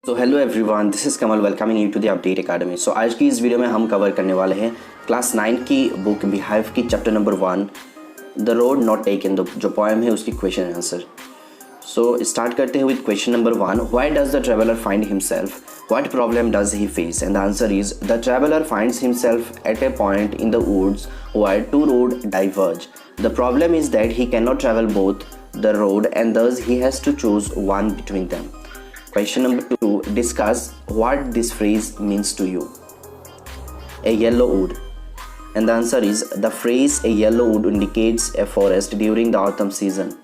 So hello everyone, this is Kamal welcoming you to the update academy. सो आज की इस वीडियो में हम कवर करने वाले हैं क्लास 9 की बुक बिहाइव की chapter number 1 the road not taken, जो पोएम है उसकी क्वेश्चन आंसर। सो स्टार्ट करते हैं with question number 1। Why does the traveller find himself, what problem does he face? And the answer is the traveller finds himself at a point in the woods where two road diverge. The problem is that he can not travel both the road and thus he has to choose one between them. Question number 2. Discuss what this phrase means to you. A yellow wood. And the answer is the phrase a yellow wood indicates a forest during the autumn season.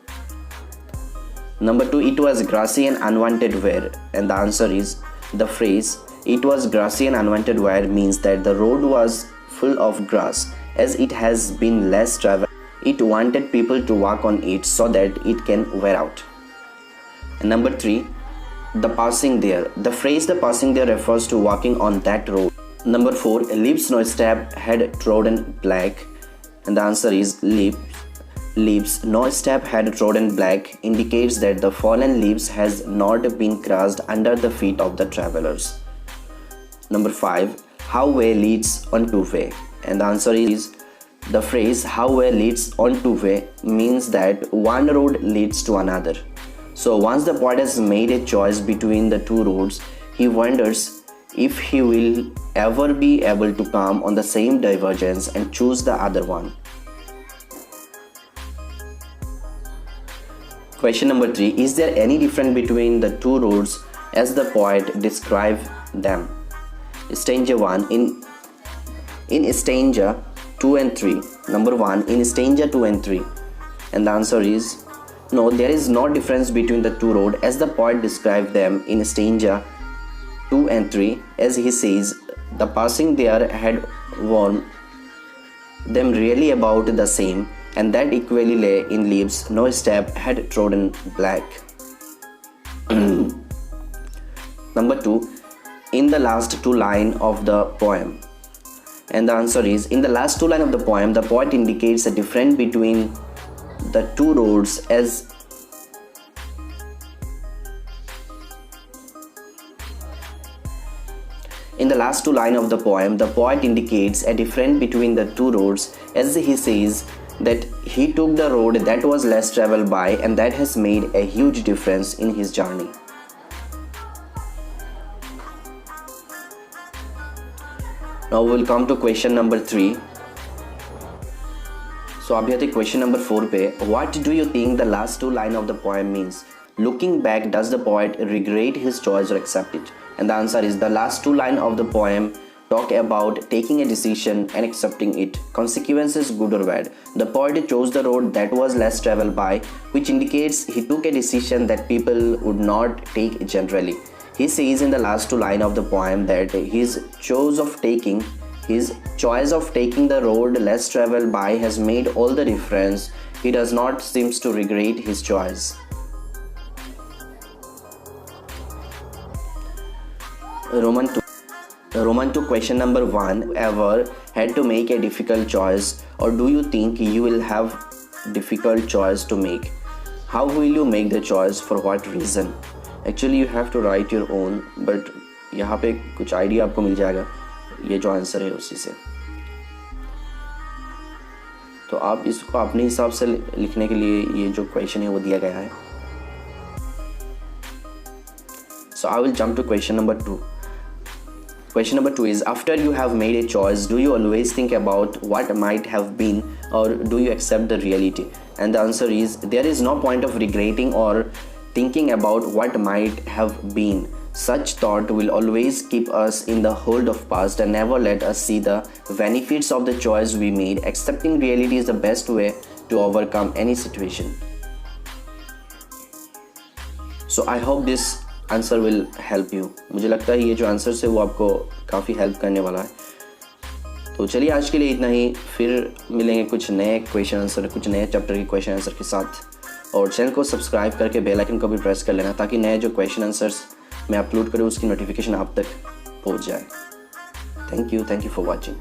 Number 2. It was grassy and unwanted wear. And the answer is the phrase it was grassy and unwanted wear means that the road was full of grass. As it has been less traveled, it wanted people to walk on it so that it can wear out. And number 3. The passing there. The phrase the passing there refers to walking on that road. Number 4. Leaves no step had trodden black. And the answer is leaves no step had trodden black indicates that the fallen leaves has not been crushed under the feet of the travelers. Number 5. How way leads on two way. And the answer is the phrase how way leads on two way means that one road leads to another. So once the poet has made a choice between the two roads, he wonders if he will ever be able to come on the same divergence and choose the other one. Question number 3. Is there any difference between the two roads as the poet described them? Stanza 1 in stanza 2 and 3. Number 1 in stanza 2 and 3. And the answer is no, there is no difference between the two roads as the poet described them in stanza 2 and 3. As he says, the passing there had worn them really about the same, and that equally lay in leaves no step had trodden black. Number 2, in the last two lines of the poem. And the answer is in the last two lines of the poem, the poet indicates a difference between the two roads as in the last two lines of the poem, the poet indicates a difference between the two roads as he says that he took the road that was less traveled by and that has made a huge difference in his journey. Now we will come to question number 3. So अभी आते question number 4 पे. What do you think the last two line of the poem means? Looking back, does the poet regret his choice or accept it? And the answer is the last two line of the poem talk about taking a decision and accepting it. Consequences good or bad. The poet chose the road that was less traveled by, which indicates he took a decision that people would not take generally. He says in the last two line of the poem that his choice of taking the road less traveled by has made all the difference. He does not seem to regret his choice. Roman 2 question number 1. Ever had to make a difficult choice, or do you think you will have difficult choice to make? How will you make the choice? For what reason? Actually you have to write your own, but यहाँ पे कुछ idea आपको मिल जाएगा, ये जो answer है उसी से. तो आप इसको अपने हिसाब से लिखने के लिए ये जो क्वेश्चन है वो दिया गया है. So I will jump to question number 2. Question number 2 is, after you have made a choice, do you always think about what might have been, or do you accept the reality? And the answer is there is no point of regretting or thinking about what might have been. Such thought will always keep us in the hold of past and never let us see the benefits of the choice we made. Accepting reality is the best way to overcome any situation. So I hope this answer will help you. मुझे लगता है ये जो answer है वो आपको काफ़ी help करने वाला है. तो चलिए आज के लिए इतना ही. फिर मिलेंगे कुछ नए क्वेश्चन आंसर, कुछ नए चैप्टर के क्वेश्चन आंसर के साथ. और चैनल को सब्सक्राइब करके बेल आइकन को भी प्रेस कर लेना ताकि नए जो क्वेश्चन आंसर्स मैं अपलोड करूँ उसकी नोटिफिकेशन आप तक पहुँच जाए. Thank you for watching.